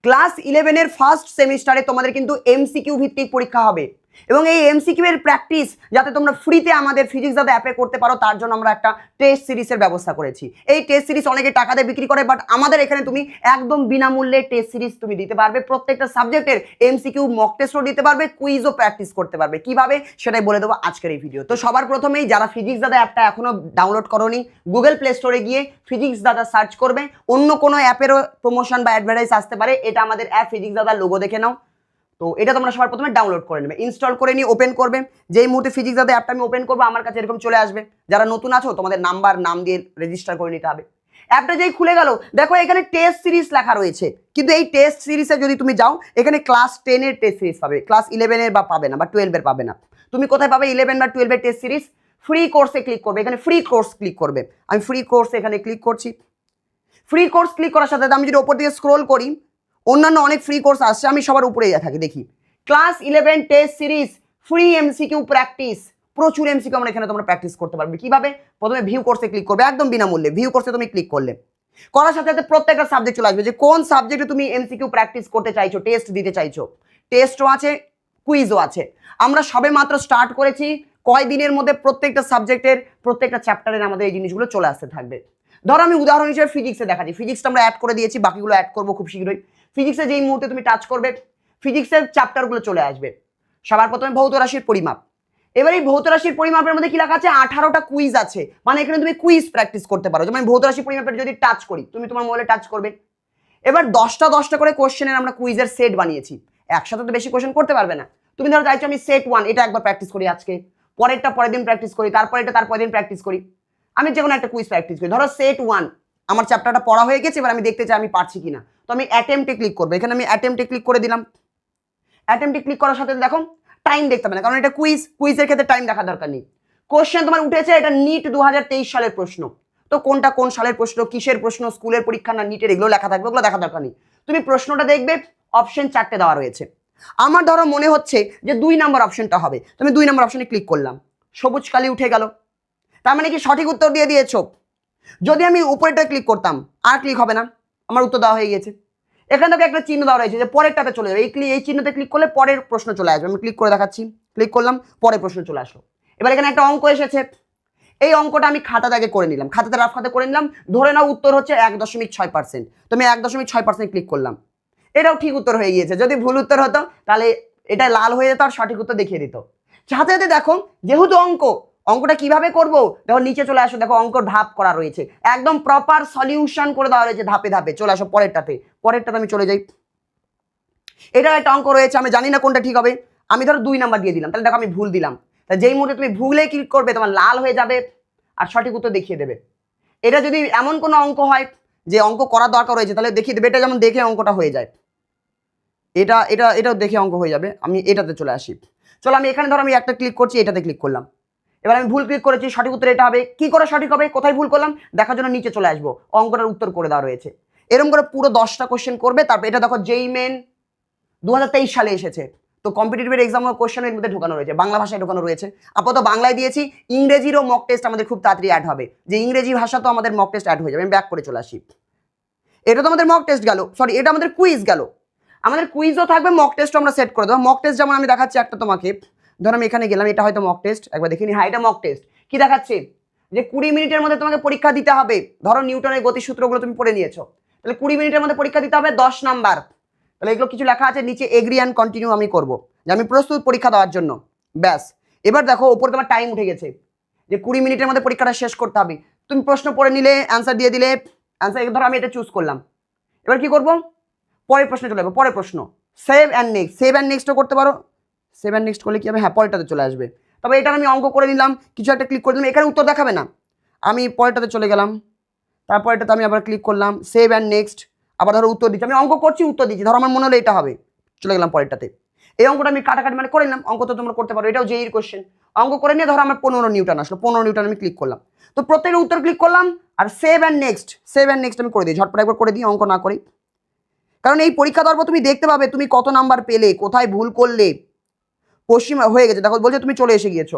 Class 11 এর first সেমিস্টারে তোমাদের কিন্তু এমসিকিউ ভিত্তিক পরীক্ষা হবে এবং এই এমসিকিউ এর প্র্যাকটিস যাতে তোমরা ফ্রিতে আমাদের ফিজিক্স দাদা অ্যাপে করতে পারো তার জন্য আমরা একটা টেস্ট সিরিজের ব্যবস্থা করেছি। এই টেস্ট সিরিজ অনেকে টাকা দিয়ে বিক্রি করে, বাট আমাদের এখানে তুমি একদম বিনামূল্যে টেস্ট সিরিজ তুমি দিতে পারবে। প্রত্যেকটা সাবজেক্টের এমসিকিউ মক টেস্টও দিতে পারবে, কুইজও প্র্যাকটিস করতে পারবে। কিভাবে সেটাই বলে দেবো আজকের এই ভিডিও। তো সবার প্রথমেই যারা ফিজিক্স দাদা অ্যাপটা এখনো ডাউনলোড করোনি, গুগল প্লে স্টোরে গিয়ে ফিজিক্স দাদা সার্চ করবে। অন্য কোনো অ্যাপেরও প্রমোশন বা অ্যাডভার্টাইজ আসতে পারে, এটা আমাদের অ্যাপ ফিজিক্স দাদার লোগো দেখে নাও। তো এটা তোমরা সবার প্রথমে ডাউনলোড করে নেবে, ইনস্টল করে নিয়ে ওপেন করবে। যেই মুহূর্তে ফিজিক্স দাদা অ্যাপটা আমি ওপেন করবো আমার কাছে এরকম চলে আসবে। যারা নতুন আছো তোমাদের নাম দিয়ে রেজিস্টার করে নিতে হবে। অ্যাপটা যেই খুলে গেল দেখো এখানে টেস্ট সিরিজ লেখা রয়েছে, কিন্তু এই টেস্ট সিরিজে যদি তুমি যাও এখানে ক্লাস 10 এর টেস্ট সিরিজ পাবে, ক্লাস 11 এর বা পাবে না, বা 12 এর পাবে না। তুমি কোথায় পাবে 11 বা 12 এর টেস্ট সিরিজ? ফ্রি কোর্সে ক্লিক করবে, এখানে ফ্রি কোর্স ক্লিক করবে। আমি ফ্রি কোর্স এখানে ক্লিক করছি। ফ্রি কোর্স ক্লিক করার সাথে আমি যদি ওপর দিকে স্ক্রোল করি অন্যান্য অনেক ফ্রি কোর্স আসছে, আমি সবার উপরে থাকি দেখি class 11 test series free MCQ practice. প্রচুর এমসিকিউ আমরা এখানে তোমরা প্র্যাকটিস করতে পারবে। কিভাবে? প্রথমে ভিউ কোর্সে ক্লিক করবে, একদম বিনামূল্যে ভিউ কোর্সে তুমি ক্লিক করলে করার সাথে সাথে প্রত্যেকটা সাবজেক্ট চলে আসবে যে কোন সাবজেক্টে তুমি এমসিকিউ প্র্যাকটিস করতে চাইছো, টেস্ট দিতে চাইছো। টেস্টও আছে, কুইজও আছে। আমরা সবে মাত্র স্টার্ট করেছি, কয়দিনের মধ্যে প্রত্যেকটা সাবজেক্টের প্রত্যেকটা চ্যাপ্টারের আমাদের এই জিনিসগুলো চলে আসতে থাকবে। ধরো আমি উদাহরণ হিসেবে ফিজিক্সে দেখাচ্ছি, ফিজিক্সটা আমরা অ্যাড করে দিয়েছি, বাকিগুলো অ্যাড করবো খুব শীঘ্রই। ফিজিক্সে যেই মুহূর্তে তুমি টাচ করবে ফিজিক্সের চ্যাপ্টারগুলো চলে আসবে। সবার প্রথমে ভৌত রাশির পরিমাপ। এবার এই ভৌত রাশির পরিমাপের মধ্যে কি লেখা আছে? 18টা কুইজ আছে, মানে এখানে তুমি কুইজ প্র্যাকটিস করতে পারো। যেমন ভৌত রাশির পরিমাপের যদি টাচ করি, তুমি তোমার মোবাইলে টাচ করবে, এবার 10টা করে কোশ্চেনের আমরা কুইজের সেট বানিয়েছি। একসাথে তো বেশি কোশ্চেন করতে পারবে না। তুমি ধরো চাইছো আমি সেট 1 এটা একবার প্র্যাকটিস করি আজকে, পরেরটা পরের দিন প্র্যাকটিস করি, তারপর এটা তারপরের দিন প্র্যাকটিস করি। আমি যে কোনো একটা কুইজ প্র্যাকটিস করি। ধরো সেট 1 আমার চ্যাপ্টারটা পড়া হয়ে গেছে, এবার আমি দেখতে চাই আমি পারছি কিনা। তো আমি অ্যাটেম্পটে ক্লিক করবো, এখানে আমি অ্যাটেম্পটে ক্লিক করে দিলাম। অ্যাটেম্পটে ক্লিক করার সাথে দেখো টাইম দেখতে হবে না, কারণ এটা কুইজের ক্ষেত্রে টাইম দেখার দরকার নেই। কোশ্চেন তোমার উঠেছে, এটা নিট 2023 সালের প্রশ্ন। তো কোনটা কোন সালের প্রশ্ন, কিসের প্রশ্ন, স্কুলের পরীক্ষা না নিটের, এগুলো লেখা থাকবে, ওগুলো দেখা দরকার নেই। তুমি প্রশ্নটা দেখবে, অপশন 4টে দেওয়া রয়েছে। আমার ধরো মনে হচ্ছে যে 2 নম্বর অপশনটা হবে, তুমি 2 নম্বর অপশনে ক্লিক করলাম, সবুজ কালি উঠে গেল, তার মানে কি সঠিক উত্তর দিয়ে দিয়েছো। যদি আমি উপরেটা ক্লিক করতাম আর ক্লিক হবে না, আমার উত্তর দেওয়া হয়ে গেছে। এখান থেকে একটা চিহ্ন দেওয়া রয়েছে যে পরেরটাতে চলে যাবে, এই চিহ্নতে ক্লিক করলে পরের প্রশ্ন চলে আসবে। আমি ক্লিক করে দেখাচ্ছি, ক্লিক করলাম, পরের প্রশ্ন চলে আসলো। এবার এখানে একটা অঙ্ক এসেছে, এই অঙ্কটা আমি খাতাতে আগে করে নিলাম, খাতাতে রাফ খাতে করে নিলাম। ধরে নাও উত্তর হচ্ছে 1.6%, তো আমি 1.6% ক্লিক করলাম, এটাও ঠিক উত্তর হয়ে গিয়েছে। যদি ভুল উত্তর হতো তাহলে এটা লাল হয়ে যেত আর সঠিক উত্তর দেখিয়ে দিত। সাথে সাথে দেখো যেহেতু অঙ্কটা কিভাবে করব, দেখো নিচে চলে আসো, দেখো অঙ্ক ধাপ করা রয়েছে, একদম প্রপার সলিউশন করে দেওয়া রয়েছে ধাপে ধাপে। চলে আসো পরেরটাতে আমি চলে যাই। এটা একটা অঙ্ক রয়েছে, আমি জানি না কোনটা ঠিক হবে, আমি ধরো 2 নাম্বার দিয়ে দিলাম, তাহলে দেখো আমি ভুল দিলাম। তাই যেই মুহূর্তে তুমি ভুলে ক্লিক করবে তোমার লাল হয়ে যাবে আর সঠিক উত্তর দেখিয়ে দেবে। এটা যদি এমন কোনো অঙ্ক হয় যে অঙ্ক করার দরকার রয়েছে তাহলে দেখিয়ে দেবে। এটা যেমন দেখে অঙ্কটা হয়ে যায়, এটাও দেখে অঙ্ক হয়ে যাবে। আমি এটাতে চলে আসি। চলো আমি এখানে ধরো আমি একটা ক্লিক করছি, এটাতে ক্লিক করলাম। এবার আমি ভুল ক্লিক করেছি, সঠিক উত্তর এটা হবে। কি করে সঠিক হবে, কোথায় ভুল করলাম দেখার জন্য নিচে চলে আসবো, অঙ্কটার উত্তর করে দেওয়া রয়েছে। এরকম করে পুরো 10টা কোশ্চেন করবে। তারপর এটা দেখো যেই মেন 2023 সালে এসেছে, তো কম্পিটিটিভ এক্সামের কোশ্চেনের মধ্যে ঢোকানো রয়েছে, বাংলা ভাষায় ঢোকানো রয়েছে। আপাতত বাংলায় দিয়েছি, ইংরেজিরও মক টেস্ট আমাদের খুব তাড়াতাড়ি অ্যাড হবে, যে ইংরেজি ভাষা তো আমাদের মক টেস্ট অ্যাড হয়ে যাবে। আমি ব্যাক করে চলে আসি। এটা তো আমাদের মক টেস্ট গেল, সরি এটা আমাদের কুইজ গেল। আমাদের কুইজও থাকবে, মক টেস্টও আমরা সেট করে দেবো। মক টেস্ট যেমন আমি দেখাচ্ছি একটা তোমাকে, ধরো আমি এখানে গেলাম, এটা হয়তো মক টেস্ট, একবার দেখিনি। হ্যাঁ এটা মক টেস্ট। কি দেখাচ্ছে যে 20 মিনিটের মধ্যে তোমাকে পরীক্ষা দিতে হবে। ধরো নিউটনের গতিসূত্রগুলো তুমি পড়ে নিয়েছো, তাহলে 20 মিনিটের মধ্যে পরীক্ষা দিতে হবে 10 নাম্বার। তাহলে এগুলো কিছু লেখা আছে, নিচে এগ্রি অ্যান্ড কন্টিনিউ আমি করব, যে আমি প্রস্তুত পরীক্ষা দেওয়ার জন্য। ব্যাস, এবার দেখো উপরে তোমার টাইম উঠে গেছে যে 20 মিনিটের মধ্যে পরীক্ষাটা শেষ করতে হবে। তুমি প্রশ্ন পড়ে নিলে, অ্যান্সার দিয়ে দিলে, অ্যান্সার ধরো আমি এটা চুজ করলাম। এবার কি করব, পরের প্রশ্নে চলে যাবো। পরের প্রশ্ন সেভ অ্যান্ড নেক্সটও করতে পারো। সেভ অ্যান্ড নেক্সট করলে কি হবে, হ্যাঁ পরেরটাতে চলে আসবে। তবে এটা আমি অঙ্ক করে নিলাম, কিছু একটা ক্লিক করে দিলাম, এখানে উত্তর দেখাবে না, আমি পরেরটাতে চলে গেলাম। তারপর এটাতে আমি আবার ক্লিক করলাম, সেভ অ্যান্ড নেক্সট। আবার ধরো উত্তর দিচ্ছি, আমি অঙ্ক করছি উত্তর দিচ্ছি, ধরো আমার মনে হলো এটা হবে, চলে গেলাম পরেরটাতে। এই অঙ্কটা আমি কাটাকাটি মানে করে নিলাম। অঙ্ক তো তোমরা করতে পারো, এটাও যেই কোশ্চেন। অঙ্ক করে নিয়ে ধরো আমার 15 নিউটন আসলো, 15 নিউটন আমি ক্লিক করলাম। তো প্রত্যেকের উত্তর ক্লিক করলাম আর সেভ অ্যান্ড নেক্সট আমি করে দিই, ঝটপট একবার করে দিই, অঙ্ক না করি। কারণ এই পরীক্ষা দেওয়ার পর তুমি দেখতে পাবে তুমি কত নাম্বার পেলে, কোথায় ভুল করলে। পশ্চিম হয়ে গেছে, দেখো বলছে তুমি চলে এসে গিয়েছো,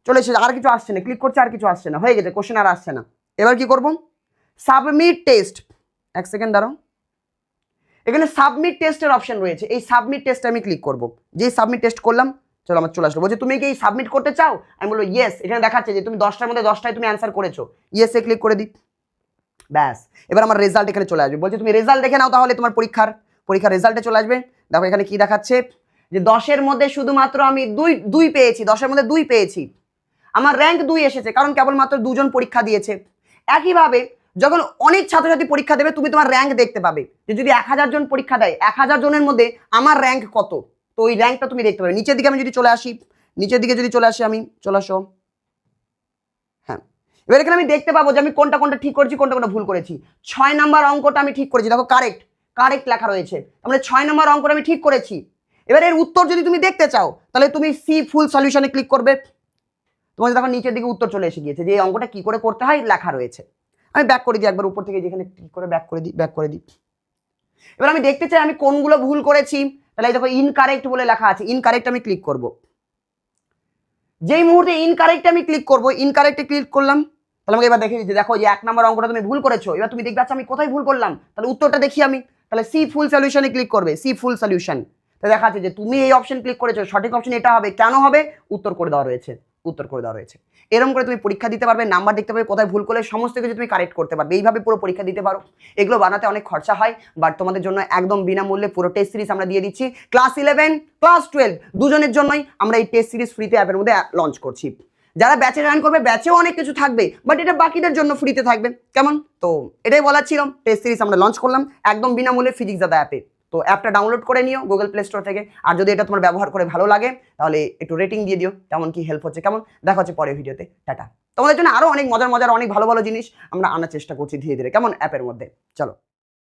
চলে এসে আর কিছু আসছে না, ক্লিক করছে আর কিছু আসছে না, হয়ে গেছে, কোশ্চেন আর আসছে না। এবার কি করব, সাবমিট টেস্ট। 1 সেকেন্ড দাঁড়াও। এখানে সাবমিট টেস্টের অপশন রয়েছে, এই সাবমিট টেস্টে আমি ক্লিক করব। যেই সাবমিট টেস্ট করলাম, চলো আমার চলে আসলো। বলছে তুমি কি এই সাবমিট করতে চাও? আমি বলবো ইয়েস। এখানে দেখাচ্ছে যে তুমি 10টার মধ্যে 10টায় তুমি অ্যান্সার করেছো, ইয়েসে ক্লিক করে দিই। ব্যাস, এবার আমার রেজাল্ট এখানে চলে আসবে। বলছে তুমি রেজাল্ট দেখে নাও তাহলে তোমার পরীক্ষার রেজাল্টে চলে আসবে। দেখো এখানে কি দেখাচ্ছে যে 10-এর মধ্যে শুধুমাত্র আমি দুই পেয়েছি, 10-এর মধ্যে 2 পেয়েছি। আমার র্যাঙ্ক 2 এসেছে, কারণ কেবলমাত্র 2 জন পরীক্ষা দিয়েছে। একইভাবে যখন অনেক ছাত্রছাত্রী পরীক্ষা দেবে, তুমি তোমার র্যাঙ্ক দেখতে পাবে যে যদি 1000 জন পরীক্ষা দেয়, 1000 জনের মধ্যে আমার র্যাঙ্ক কত, তো ওই র্যাঙ্কটা তুমি দেখতে পাবে। নিচের দিকে আমি যদি চলে আসি, আমি চলে আসো। হ্যাঁ, এবার এখানে আমি দেখতে পাবো যে আমি কোনটা ঠিক করেছি, কোনটা ভুল করেছি। 6 নাম্বার অঙ্কটা আমি ঠিক করেছি, দেখো কারেক্ট লেখা রয়েছে, তাহলে 6 নাম্বার অঙ্কটা আমি ঠিক করেছি। এবার এর উত্তর যদি তুমি দেখতে চাও, তাহলে তুমি সি ফুল সলিউশনে ক্লিক করবে। তোমাদের দেখো নিচের দিকে উত্তর চলে এসে গিয়েছে, যে এই অঙ্কটা কি করে করতে হয় লেখা রয়েছে। আমি ব্যাক করে দিই একবার উপর থেকে, যেখানে ক্লিক করে ব্যাক করে দিই। এবার আমি দেখতে চাই আমি কোনগুলো ভুল করেছি, তাহলে এই দেখো ইনকারেক্ট বলে লেখা আছে, ইনকারেক্ট আমি ক্লিক করব। যেই মুহূর্তে ইনকারেক্টে আমি ক্লিক করব, ইনকারেক্টে ক্লিক করলাম, তাহলে আমাকে এবার দেখে দিচ্ছে, দেখো যে 1 নম্বর অঙ্কটা তুমি ভুল করেছো। এবার তুমি দেখবে আচ্ছা আমি কোথায় ভুল করলাম, তাহলে উত্তরটা দেখি আমি, তাহলে সি ফুল সলিউশনে ক্লিক করবে, সি ফুল সলিউশন। তো দেখা যাচ্ছে যে তুমি এই অপশন ক্লিক করেছো, সঠিক অপশন এটা হবে। কেন হবে? উত্তর করে দেওয়া রয়েছে। এরকম করে তুমি পরীক্ষা দিতে পারবে, নাম্বার দেখতে পাবে, কোথায় ভুল করলে সমস্ত কিছু তুমি কারেক্ট করতে পারবে। এইভাবে পুরো পরীক্ষা দিতে পারো। এগুলো বানাতে অনেক খরচা হয়, বাট তোমাদের জন্য একদম বিনামূল্যে পুরো টেস্ট সিরিজ আমরা দিয়ে দিচ্ছি। ক্লাস 11 ক্লাস 12 দুজনের জন্যই আমরা এই টেস্ট সিরিজ ফ্রিতে অ্যাপের মধ্যে লঞ্চ করছি। যারা ব্যাচে জয়েন করবে, ব্যাচেও অনেক কিছু থাকবে, বাট এটা বাকিদের জন্য ফ্রিতে থাকবে। কেমন? তো এটাই বলার ছিল। টেস্ট সিরিজ আমরা লঞ্চ করলাম একদম বিনামূল্যে ফিজিক্স দাদা অ্যাপে। তো অ্যাপটা ডাউনলোড করে নিও গুগল প্লে স্টোর থেকে। আর যদি এটা তোমার ব্যবহার করে ভালো লাগে, তাহলে একটু রেটিং দিয়ে দিও, কেমন কি হেল্প হচ্ছে। কেমন? দেখা হচ্ছে পরের ভিডিওতে। টাটা। তোমাদের জন্য আরো অনেক মজার অনেক ভালো জিনিস আমরা আনার চেষ্টা করছি ধীরে ধীরে, কেমন, অ্যাপের মধ্যে। চলো।